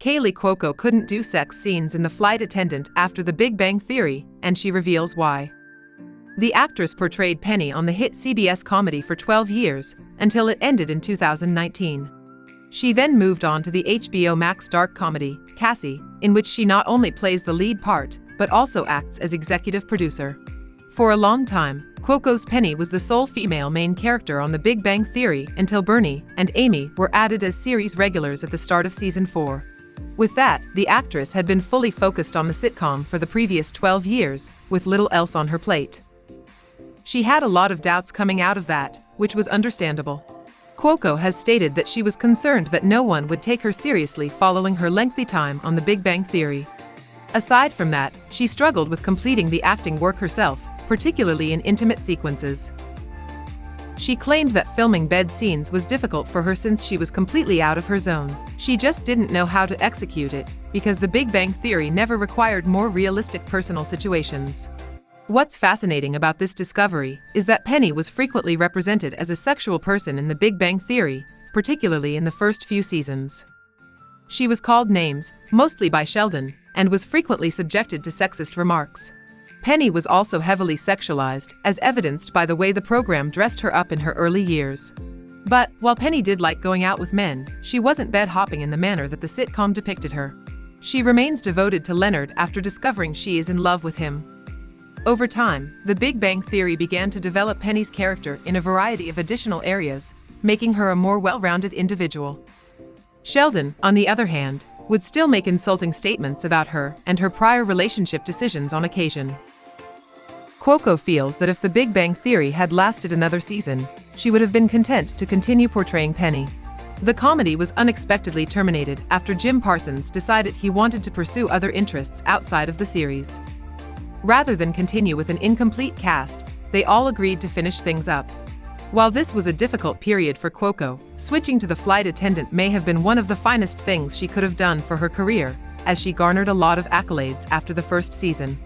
Kaley Cuoco couldn't do sex scenes in The Flight Attendant after The Big Bang Theory, and she reveals why. The actress portrayed Penny on the hit CBS comedy for 12 years, until it ended in 2019. She then moved on to the HBO Max dark comedy, Cassie, in which she not only plays the lead part, but also acts as executive producer. For a long time, Cuoco's Penny was the sole female main character on The Big Bang Theory until Bernie and Amy were added as series regulars at the start of season 4. With that, the actress had been fully focused on the sitcom for the previous 12 years, with little else on her plate. She had a lot of doubts coming out of that, which was understandable. Cuoco has stated that she was concerned that no one would take her seriously following her lengthy time on The Big Bang Theory. Aside from that, she struggled with completing the acting work herself, particularly in intimate sequences. She claimed that filming bed scenes was difficult for her since she was completely out of her zone. She just didn't know how to execute it, because The Big Bang Theory never required more realistic personal situations. What's fascinating about this discovery is that Penny was frequently represented as a sexual person in The Big Bang Theory, particularly in the first few seasons. She was called names, mostly by Sheldon, and was frequently subjected to sexist remarks. Penny was also heavily sexualized, as evidenced by the way the program dressed her up in her early years. But, while Penny did like going out with men, she wasn't bed-hopping in the manner that the sitcom depicted her. She remains devoted to Leonard after discovering she is in love with him. Over time, The Big Bang Theory began to develop Penny's character in a variety of additional areas, making her a more well-rounded individual. Sheldon, on the other hand, would still make insulting statements about her and her prior relationship decisions on occasion. Cuoco feels that if The Big Bang Theory had lasted another season, she would have been content to continue portraying Penny. The comedy was unexpectedly terminated after Jim Parsons decided he wanted to pursue other interests outside of the series. Rather than continue with an incomplete cast, they all agreed to finish things up. While this was a difficult period for Cuoco, switching to The Flight Attendant may have been one of the finest things she could have done for her career, as she garnered a lot of accolades after the first season.